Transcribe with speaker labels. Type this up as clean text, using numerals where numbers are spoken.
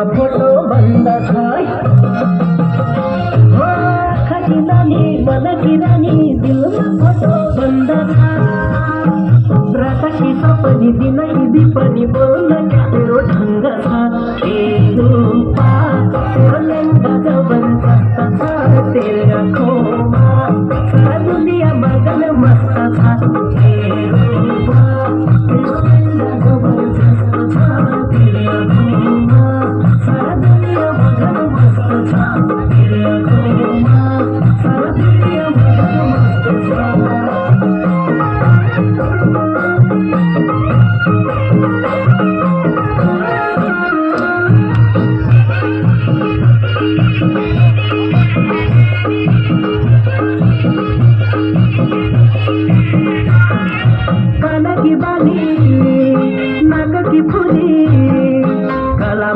Speaker 1: Photo बंद मन की रानी दिल में फोटो बंद था की सपनी दिनई दीपनी बोल क्या तेरो ढंग था रूपा तेरा लहंगा जबरदस्त था तेरे आँखों में सारा दुनिया मगन मस्त था रूपा तेरा लहंगा जबरदस्त था तेरे आँखों में सारा दुनिया मगन मस्त था तेरे आँखों में सारा दुनिया मगन मस्त था। कान की बाली नाक की फुली काला